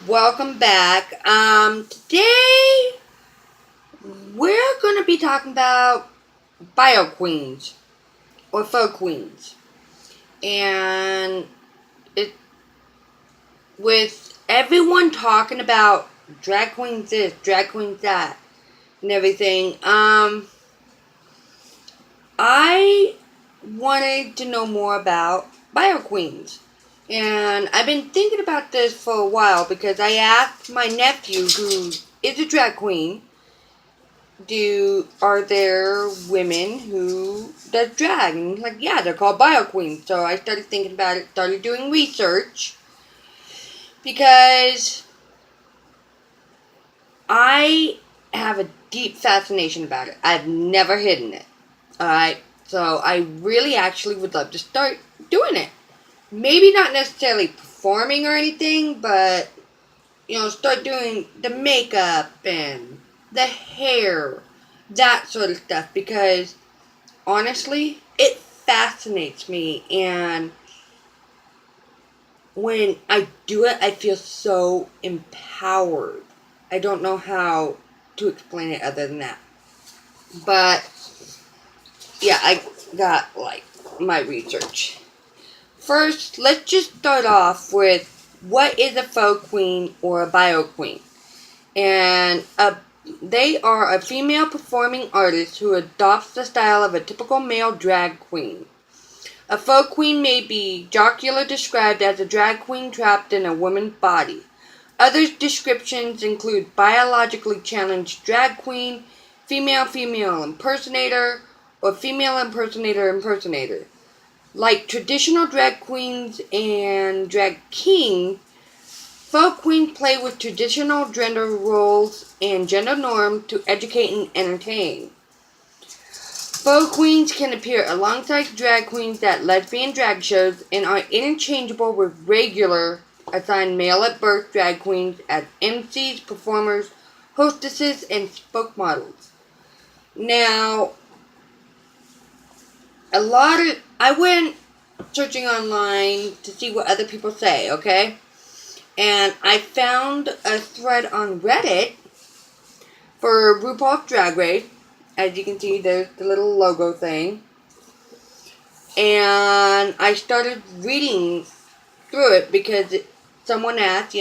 Welcome back. Today we're going to be talking about bio queens or faux queens, and it with everyone talking about drag queens this, drag queens that, and everything. I wanted to know more about bio queens. And I've been thinking about this for a while because I asked my nephew, who is a drag queen, are there women who does drag? And he's like, yeah, they're called bio queens. So I started thinking about it, started doing research, because I have a deep fascination about it. I've never hidden it. Alright? So I really actually would love to start doing it. Maybe not necessarily performing or anything, but, start doing the makeup and the hair, that sort of stuff, because, honestly, it fascinates me, and when I do it, I feel so empowered. I don't know how to explain it other than that. But, yeah, I got, my research. First, let's just start off with what is a faux queen or a bio queen. And they are a female performing artist who adopts the style of a typical male drag queen. A faux queen may be jocularly described as a drag queen trapped in a woman's body. Other descriptions include biologically challenged drag queen, female impersonator, or female impersonator. Like traditional drag queens and drag kings, faux queens play with traditional gender roles and gender norms to educate and entertain. Faux queens can appear alongside drag queens at lesbian drag shows and are interchangeable with regular assigned male at birth drag queens as MCs, performers, hostesses, and spokesmodels. Now, I went searching online to see what other people say, okay? And I found a thread on Reddit for RuPaul's Drag Race. As you can see, there's the little logo thing. And I started reading through it because someone asked,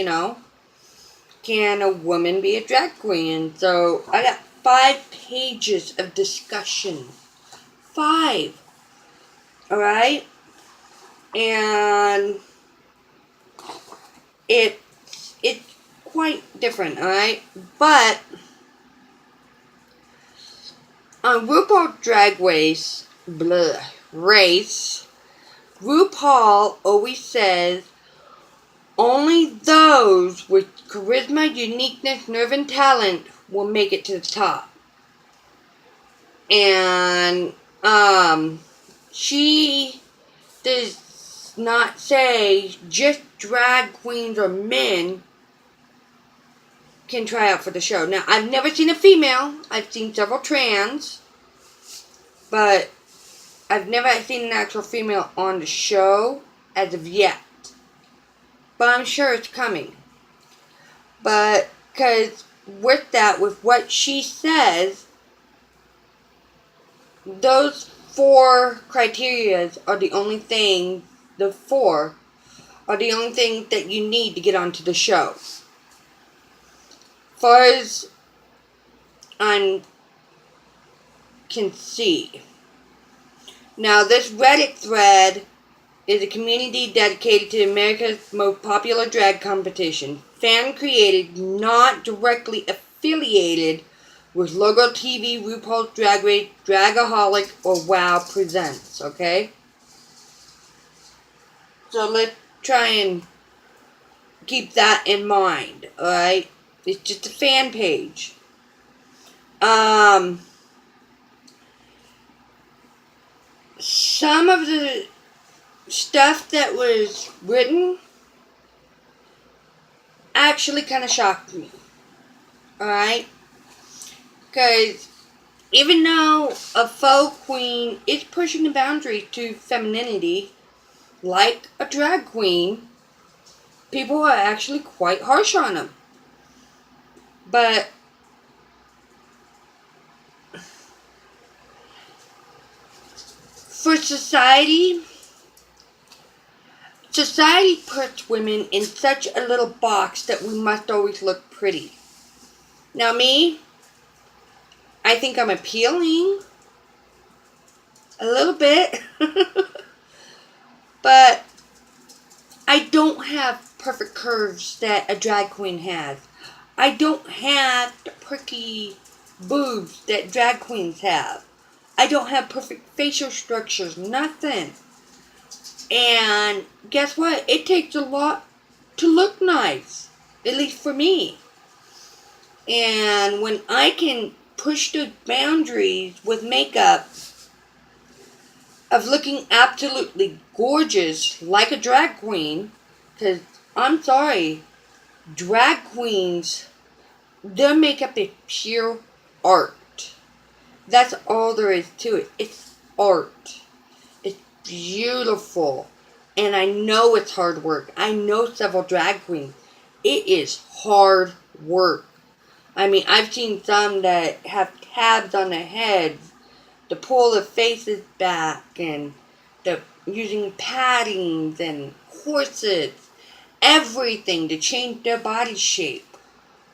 can a woman be a drag queen? So I got 5 pages of discussion. 5. Alright? And it's quite different, alright? But on RuPaul's Drag Race, RuPaul always says only those with charisma, uniqueness, nerve, and talent will make it to the top. And she does not say just drag queens or men can try out for the show. Now, I've never seen a female. I've seen several trans, but I've never seen an actual female on the show as of yet. But I'm sure it's coming. But, because with what she says, those 4 criteria are the only thing, the 4 are the only thing that you need to get onto the show. As far as I can see. Now, this Reddit thread is a community dedicated to America's most popular drag competition. Fan-created, not directly affiliated with Logo TV, RuPaul's Drag Race, Dragaholic, or WoW Presents, okay? So let's try and keep that in mind, alright? It's just a fan page. Some of the stuff that was written actually kind of shocked me. Alright? Because even though a faux queen is pushing the boundaries to femininity, like a drag queen, people are actually quite harsh on them. But for society puts women in such a little box that we must always look pretty. Now me, I think I'm appealing. A little bit. But I don't have perfect curves that a drag queen has. I don't have the perky boobs that drag queens have. I don't have perfect facial structures. Nothing. And guess what? It takes a lot to look nice. At least for me. And when I can push the boundaries with makeup of looking absolutely gorgeous like a drag queen, because I'm sorry, drag queens, their makeup is pure art. That's all there is to it. It's art. It's beautiful. And I know it's hard work. I know several drag queens. It is hard work. I mean, I've seen some that have tabs on their heads to pull their faces back, and they're using paddings and corsets, everything to change their body shape.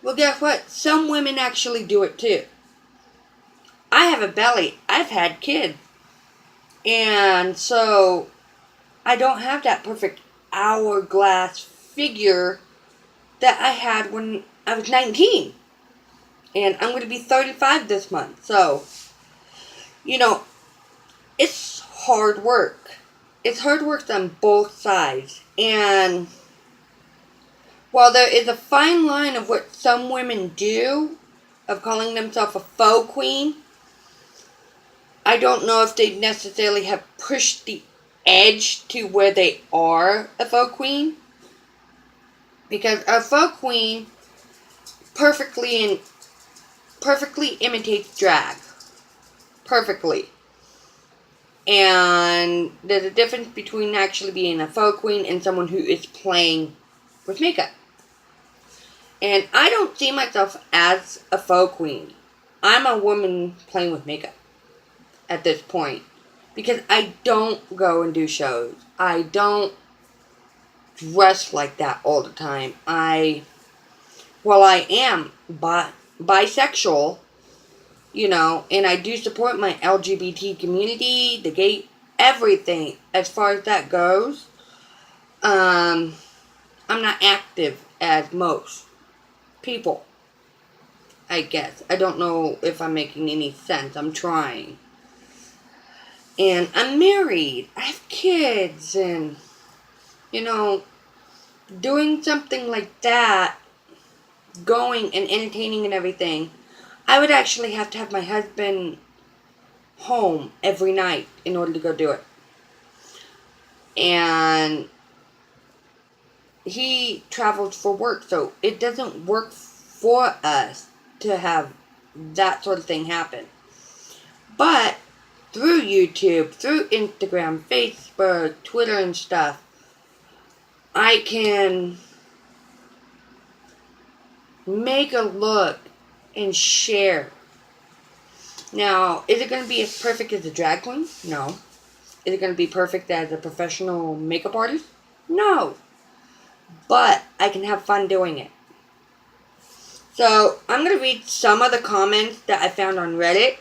Well, guess what? Some women actually do it too. I have a belly. I've had kids. And so I don't have that perfect hourglass figure that I had when I was 19. And I'm going to be 35 this month. So, you know, it's hard work. It's hard work on both sides. And while there is a fine line of what some women do, of calling themselves a faux queen, I don't know if they necessarily have pushed the edge to where they are a faux queen. Because a faux queen perfectly imitates drag. Perfectly. And there's a difference between actually being a faux queen and someone who is playing with makeup. And I don't see myself as a faux queen. I'm a woman playing with makeup at this point. Because I don't go and do shows. I don't dress like that all the time. While I am bisexual, you know, and I do support my LGBT community, the gay, everything as far as that goes, I'm not active as most people, I guess. I don't know if I'm making any sense. I'm trying. And I'm married. I have kids. And, you know, doing something like that, going and entertaining and everything, I would actually have to have my husband home every night in order to go do it. And he travels for work, so it doesn't work for us to have that sort of thing happen. But through YouTube, through Instagram, Facebook, Twitter and stuff, I can make a look and share. Now, is it going to be as perfect as a drag queen? No. Is it going to be perfect as a professional makeup artist? No. But I can have fun doing it. So, I'm going to read some of the comments that I found on Reddit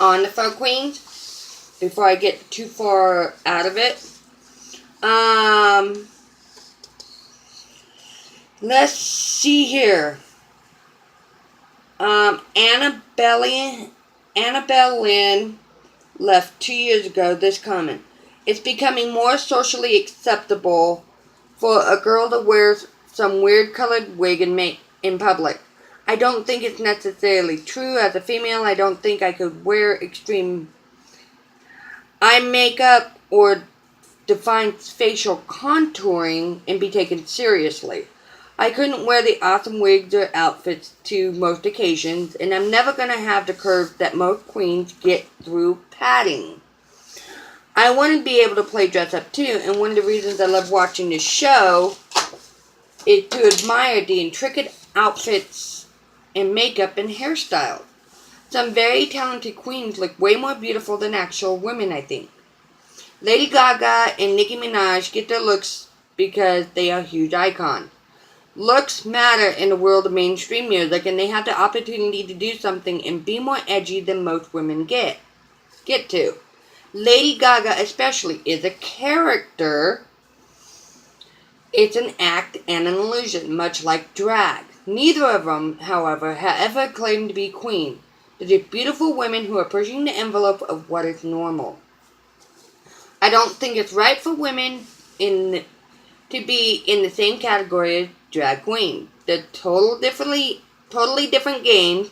on the faux queens before I get too far out of it. Let's see here. Annabelle Lynn left 2 years ago this comment. It's becoming more socially acceptable for a girl to wear some weird colored wig in public. I don't think it's necessarily true. As a female, I don't think I could wear extreme eye makeup or define facial contouring and be taken seriously. I couldn't wear the awesome wigs or outfits to most occasions, and I'm never going to have the curves that most queens get through padding. I want to be able to play dress up too, and one of the reasons I love watching this show is to admire the intricate outfits and makeup and hairstyles. Some very talented queens look way more beautiful than actual women, I think. Lady Gaga and Nicki Minaj get their looks because they are huge icons. Looks matter in the world of mainstream music, and they have the opportunity to do something and be more edgy than most women get to. Lady Gaga especially is a character. It's an act and an illusion, much like drag. Neither of them, however, have ever claimed to be queen. They're just beautiful women who are pushing the envelope of what is normal. I don't think it's right for women to be in the same category as drag queen. They're totally different games,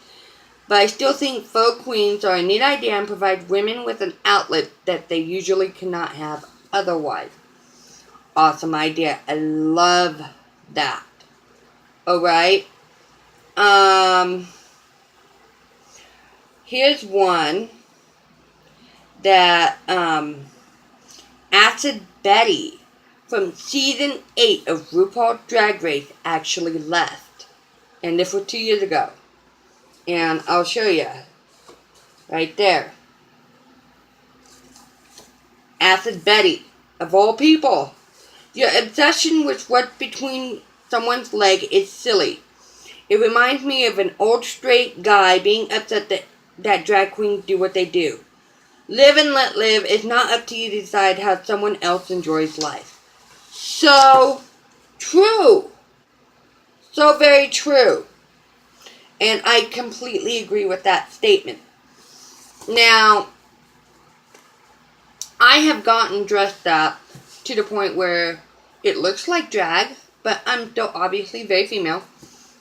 but I still think faux queens are a neat idea and provide women with an outlet that they usually cannot have otherwise. Awesome idea. I love that. Alright. Here's one that, Acid Betty from season 8 of RuPaul's Drag Race actually left. And this was 2 years ago. And I'll show you. Right there. Acid Betty. Of all people. Your obsession with what's between someone's leg is silly. It reminds me of an old straight guy being upset that drag queens do what they do. Live and let live. It's not up to you to decide how someone else enjoys life. So true. So very true. And I completely agree with that statement. Now, I have gotten dressed up to the point where it looks like drag, but I'm still obviously very female,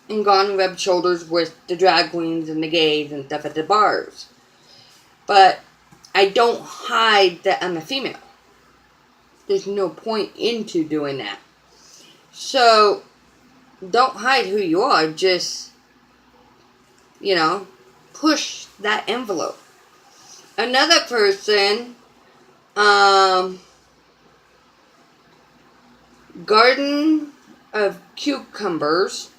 and gone and rubbed shoulders with the drag queens and the gays and stuff at the bars. But I don't hide that I'm a female. There's no point into doing that. So, don't hide who you are. Just, push that envelope. Another person, Garden of Cucumbers.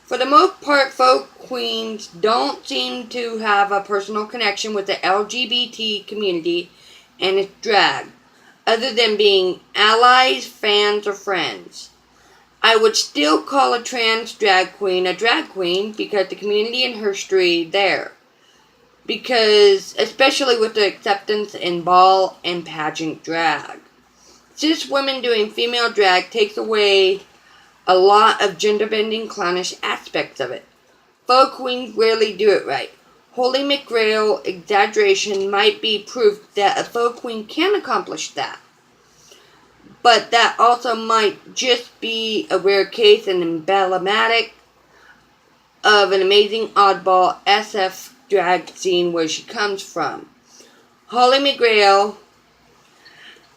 For the most part, faux queens don't seem to have a personal connection with the LGBT community and its drag, other than being allies, fans, or friends. I would still call a trans drag queen a drag queen because the community and history there. Because, especially with the acceptance in ball and pageant drag. Cis women doing female drag takes away a lot of gender-bending clownish aspects of it. Faux queens rarely do it right. Holy McGrail exaggeration might be proof that a faux queen can accomplish that. But that also might just be a rare case and emblematic of an amazing oddball SF drag scene where she comes from. Holly McGrail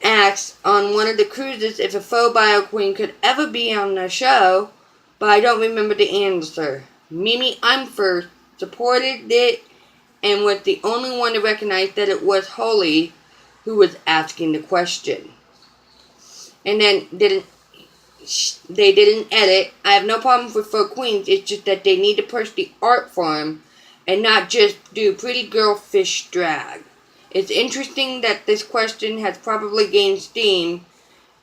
asks on one of the cruises if a faux bio queen could ever be on the show, but I don't remember the answer. Mimi I'm First supported it and was the only one to recognize that it was Holly who was asking the question. And then they didn't edit. I have no problem with faux queens, it's just that they need to push the art form and not just do pretty girl fish drag. It's interesting that this question has probably gained steam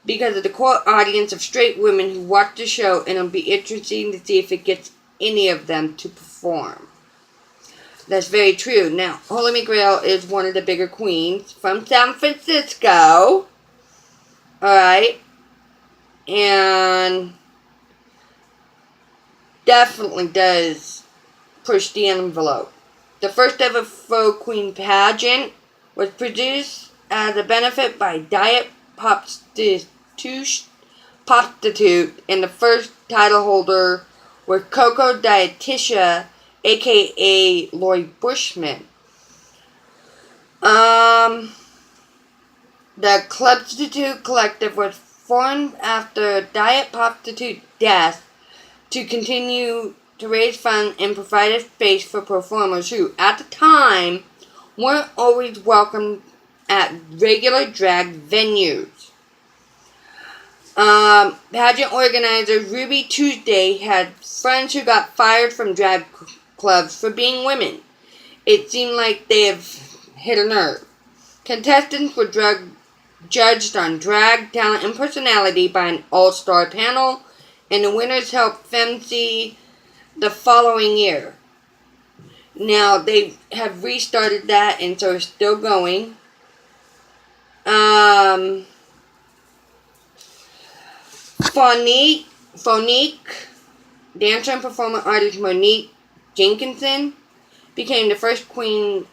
because of the core audience of straight women who watch the show, and it'll be interesting to see if it gets any of them to perform. That's very true. Now, Holly McGrail is one of the bigger queens from San Francisco. Alright. And definitely does push the envelope. The first ever faux queen pageant was produced as a benefit by Diet Prostitute, and the first title holder was Coco Dieticia, aka Lloyd Bushman. The Clubstitute Collective was formed after Diet Prostitute's death to continue to raise funds and provide a space for performers who, at the time, weren't always welcome at regular drag venues. Pageant organizer Ruby Tuesday had friends who got fired from drag clubs for being women. It seemed like they have hit a nerve. Contestants were judged on drag, talent, and personality by an all-star panel, and the winners helped FemC the following year. Now, they have restarted that, and so it's still going. Phonique, dancer and performer artist Monique Jenkinson became the first queen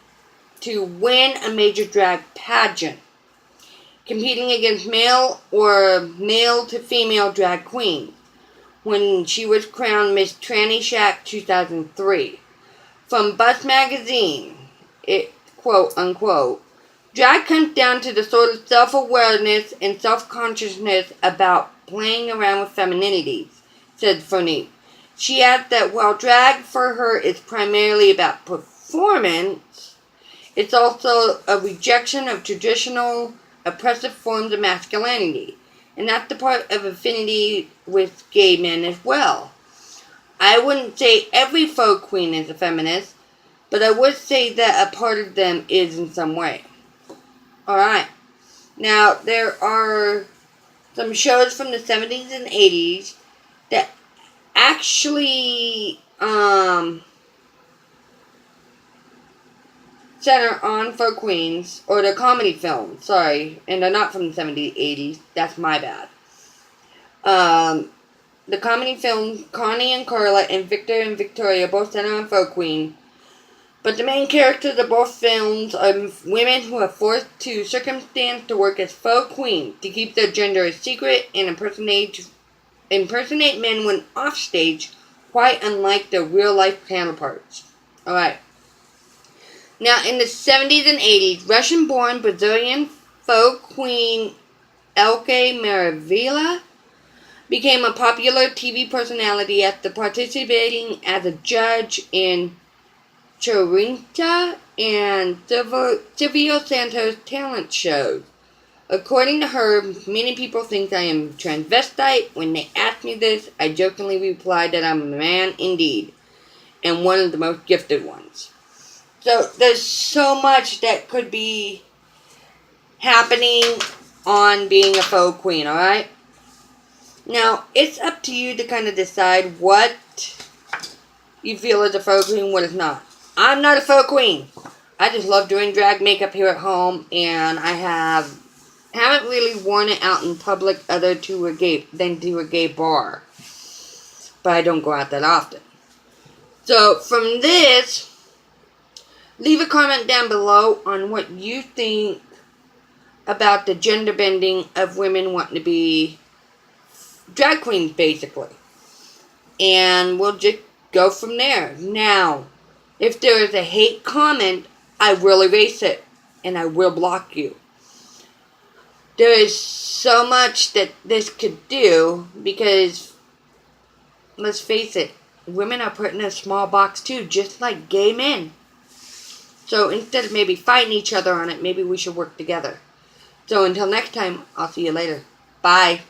to win a major drag pageant, competing against male or male to female drag queens, when she was crowned Miss Tranny Shack 2003. From Buzz Magazine, it, quote unquote, drag comes down to the sort of self-awareness and self-consciousness about playing around with femininity, said Phonique. She adds that while drag for her is primarily about performance, it's also a rejection of traditional oppressive forms of masculinity, and that's the part of affinity with gay men as well. I wouldn't say every faux queen is a feminist, but I would say that a part of them is in some way. Alright. Now, there are some shows from the 70s and 80s that actually center on faux queens, or the comedy films, sorry, and they're not from the 70s, 80s, that's my bad. The comedy film Connie and Carla and Victor and Victoria both center on faux queen, but the main characters of both films are women who are forced to circumstance to work as faux queens to keep their gender a secret and impersonate men when off stage, quite unlike their real life counterparts. Alright. Now, in the 70s and 80s, Russian-born Brazilian faux queen Elke Maravilla became a popular TV personality after participating as a judge in Chorinta and Silvio Santos talent shows. According to her, many people think I am transvestite. When they ask me this, I jokingly replied that I'm a man indeed, and one of the most gifted ones. So there's so much that could be happening on being a faux queen, alright? Now, it's up to you to kind of decide what you feel is a faux queen, what is not. I'm not a faux queen. I just love doing drag makeup here at home, and I haven't really worn it out in public other than to a gay bar. But I don't go out that often. So, from this, leave a comment down below on what you think about the gender bending of women wanting to be drag queens, basically. And we'll just go from there. Now, if there is a hate comment, I will erase it. And I will block you. There is so much that this could do, because, let's face it, women are put in a small box too, just like gay men. So instead of maybe fighting each other on it, maybe we should work together. So until next time, I'll see you later. Bye.